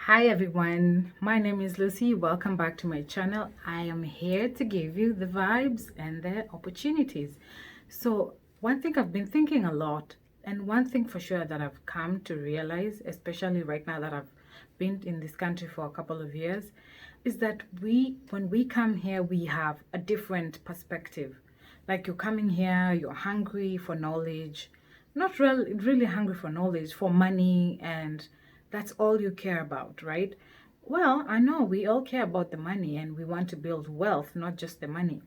Hi everyone, my name is Lucy. Welcome back to my channel. I am here to give you the vibes and the opportunities. So one thing I've been thinking a lot, and one thing for sure that I've come to realize, especially right now that I've been in this country for a couple of years, is that when we come here, we have a different perspective. Like you're coming here, you're hungry for knowledge, not really hungry for knowledge, for money, and that's all you care about, right? Well, I know we all care about the money and we want to build wealth, not just the money.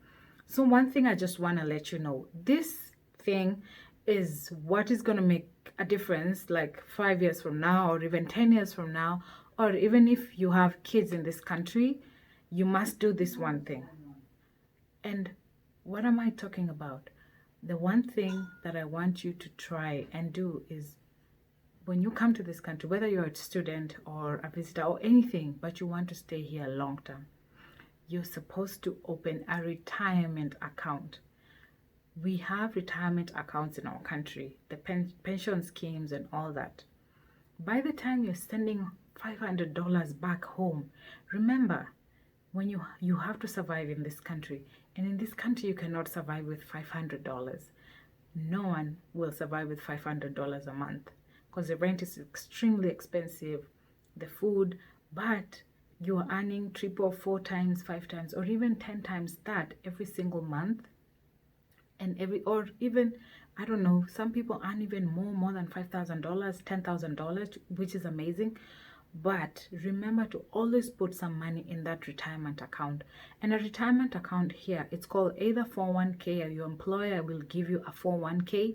So, one thing I just want to let you know, this thing is what is going to make a difference like 5 years from now, or even 10 years from now, or even if you have kids in this country, you must do this one thing. And what am I talking about? The one thing that I want you to try and do is when you come to this country, whether you're a student or a visitor or anything, but you want to stay here long term, you're supposed to open a retirement account. We have retirement accounts in our country, the pension schemes and all that. By the time you're sending $500 back home, remember, when you have to survive in this country, and in this country you cannot survive with $500. No one will survive with $500 a month because the rent is extremely expensive, the food, but you're earning triple, 4 times, 5 times, or even 10 times that every single month. And or even, I don't know, some people earn even more than $5,000, $10,000, which is amazing. But remember to always put some money in that retirement account. And a retirement account here, it's called either 401k, or your employer will give you a 401k,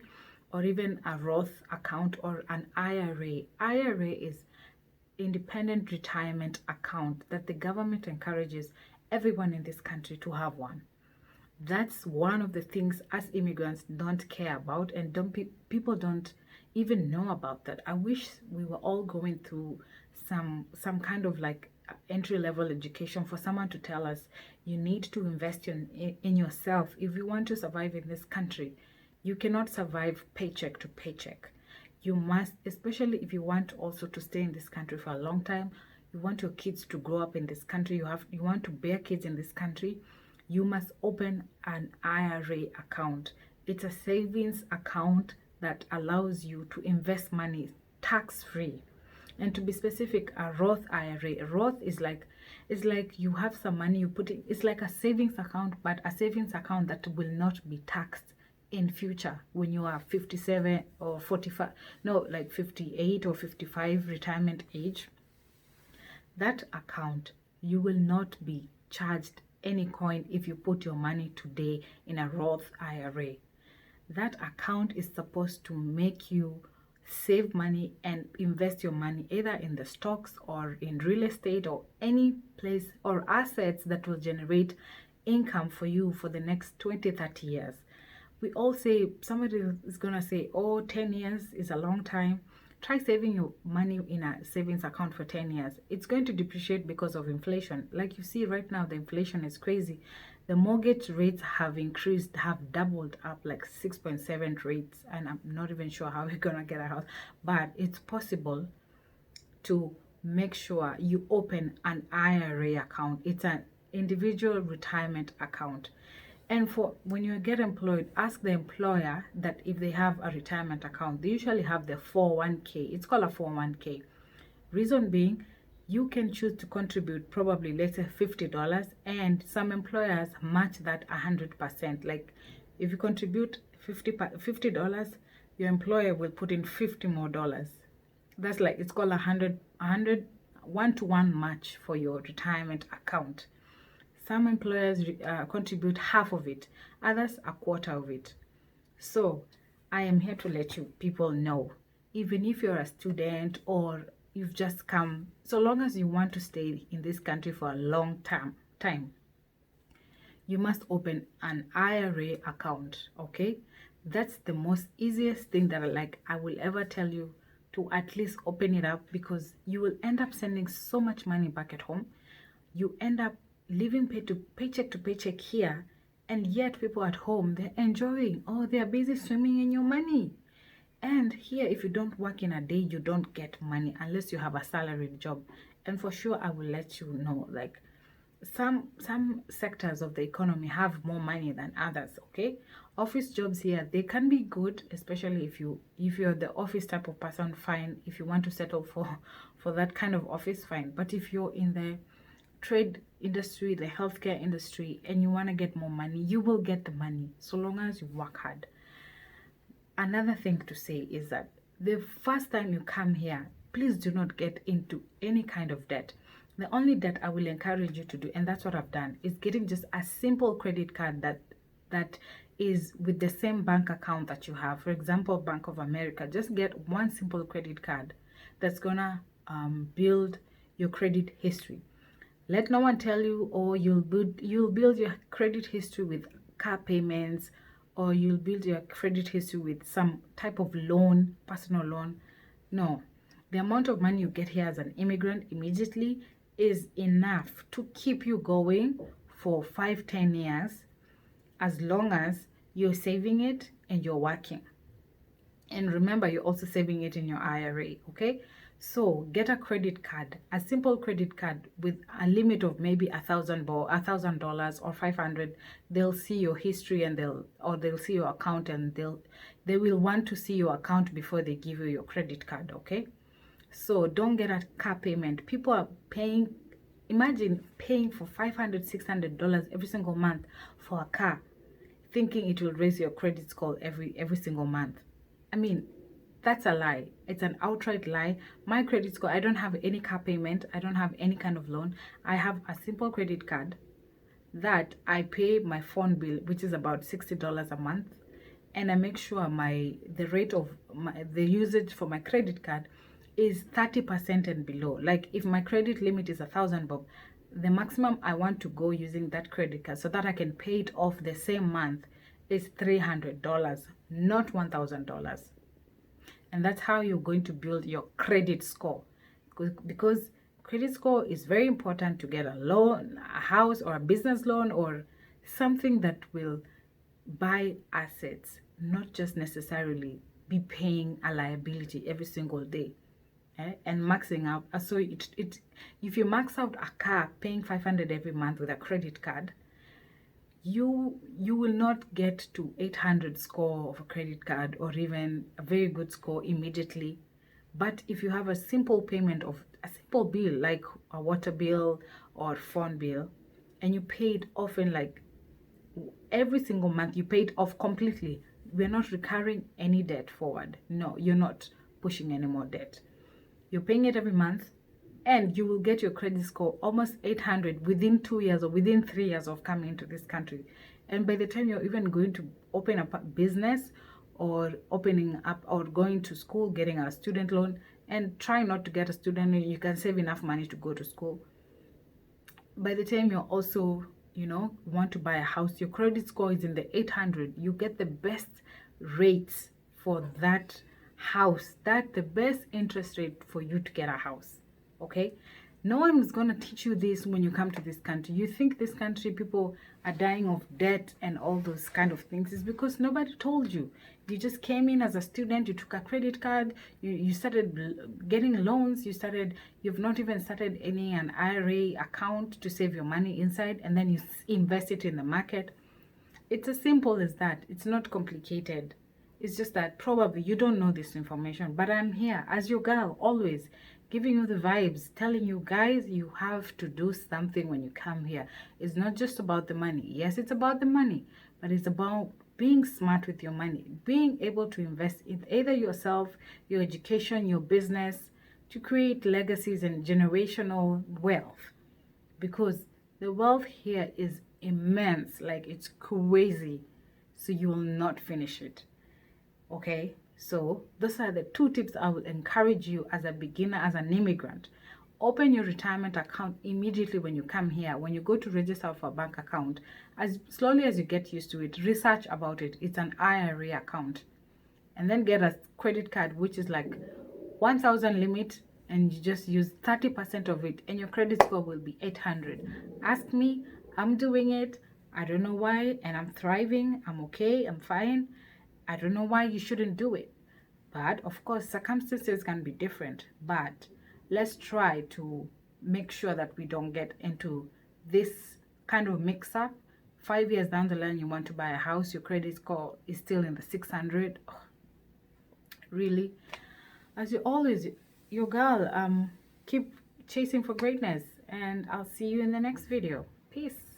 or even a Roth account, or an IRA. IRA is independent retirement account that the government encourages everyone in this country to have one. That's one of the things as immigrants don't care about, and people don't even know about that. I wish we were all going through some kind of like entry-level education for someone to tell us you need to invest in yourself if you want to survive in this country. You cannot survive paycheck to paycheck. You must, especially if you want also to stay in this country for a long time, you want your kids to grow up in this country, you want to bear kids in this country, you must open an IRA account. It's a savings account that allows you to invest money tax-free. And to be specific, a Roth IRA. Roth is like, it's like you have some money, you put it, it's like a savings account, but a savings account that will not be taxed in future when you are 57 or 45, no, like 58 or 55 retirement age. That account, you will not be charged any coin if you put your money today in a Roth IRA. That account is supposed to make you save money and invest your money either in the stocks or in real estate or any place or assets that will generate income for you for the next 20-30 years. We all say, somebody is going to say, oh, 10 years is a long time. Try saving your money in a savings account for 10 years. It's going to depreciate because of inflation. Like you see right now, the inflation is crazy. The mortgage rates have increased, have doubled up like 6.7 rates. And I'm not even sure how we're going to get a house. But it's possible to make sure you open an IRA account. It's an individual retirement account. And for when you get employed, ask the employer that if they have a retirement account, they usually have the 401k. It's called a 401k. Reason being, you can choose to contribute probably, let's say, $50, and some employers match that 100%. Like if you contribute $50, your employer will put in $50 more. That's like, it's called 100 one-to-one match for your retirement account. Some employers contribute half of it, others a quarter of it. So I am here to let you people know, even if you're a student or you've just come, so long as you want to stay in this country for a long time, you must open an IRA account, okay? That's the most easiest thing that I will ever tell you, to at least open it up, because you will end up sending so much money back at home. You end up living paycheck to paycheck here, and yet people at home, they're enjoying, oh, they're busy swimming in your money. And here, if you don't work in a day, you don't get money unless you have a salaried job. And for sure, I will let you know, like, some sectors of the economy have more money than others. Okay, office jobs here, they can be good, especially if you're the office type of person, fine. If you want to settle for that kind of office, fine. But if you're in the trade industry, the healthcare industry, and you want to get more money, you will get the money so long as you work hard. Another thing to say is that the first time you come here, please do not get into any kind of debt. The only debt I will encourage you to do, and that's what I've done, is getting just a simple credit card that is with the same bank account that you have. For example, Bank of America. Just get one simple credit card that's gonna build your credit history. Let no one tell you, oh, you'll build your credit history with car payments, or you'll build your credit history with some type of loan, personal loan. No, the amount of money you get here as an immigrant immediately is enough to keep you going for 5-10 years, as long as you're saving it and you're working. And remember, you're also saving it in your IRA. Okay, so get a credit card, a simple credit card with a limit of maybe $1,000 or 500. They'll see your history, and they'll see your account, and they will want to see your account before they give you your credit card. Okay, so don't get a car payment. People are paying, imagine paying for $500-600 every single month for a car, thinking it will raise your credit score every single month. I mean, that's a lie. It's an outright lie. My credit score, I don't have any car payment. I don't have any kind of loan. I have a simple credit card that I pay my phone bill, which is about $60 a month. And I make sure the rate of the usage for my credit card is 30% and below. Like if my credit limit is 1,000 bob, the maximum I want to go using that credit card so that I can pay it off the same month is $300, not $1,000. And that's how you're going to build your credit score, because credit score is very important to get a loan, a house or a business loan, or something that will buy assets, not just necessarily be paying a liability every single day. And maxing out. So if you max out a car paying 500 every month with a credit card, you will not get to 800 score of a credit card, or even a very good score immediately. But if you have a simple payment of a simple bill like a water bill or phone bill, and you pay it often, like every single month you pay it off completely, we're not recurring any debt forward. No, you're not pushing any more debt. You're paying it every month, and you will get your credit score almost 800 within 2 years or within 3 years of coming into this country. And by the time you're even going to open up a business, or opening up, or going to school, getting a student loan, and try not to get a student loan, you can save enough money to go to school. By the time you're also, want to buy a house, your credit score is in the 800. You get the best rates for that house, the best interest rate for you to get a house. Okay, no one is going to teach you this when you come to this country. You think this country people are dying of debt and all those kind of things, is because nobody told you. You just came in as a student, you took a credit card, you started getting loans, you've not even started an IRA account to save your money inside, and then you invest it in the market. It's as simple as that. It's not complicated. It's just that probably you don't know this information, but I'm here as your girl, always giving you the vibes, telling you guys, you have to do something when you come here. It's not just about the money. Yes, it's about the money, but it's about being smart with your money, being able to invest in either yourself, your education, your business, to create legacies and generational wealth, because the wealth here is immense, like it's crazy, so you will not finish it. Okay, so those are the 2 tips I would encourage you as a beginner, as an immigrant. Open your retirement account immediately when you come here. When you go to register for a bank account, as slowly as you get used to it, research about it. It's an IRA account. And then get a credit card, which is like 1,000 limit, and you just use 30% of it, and your credit score will be 800. Ask me, I'm doing it. I don't know why, and I'm thriving. I'm okay, I'm fine. I don't know why you shouldn't do it. But of course, circumstances can be different. But let's try to make sure that we don't get into this kind of mix up. 5 years down the line, you want to buy a house, your credit score is still in the 600. Oh, really? As you always, your girl, keep chasing for greatness, and I'll see you in the next video. Peace.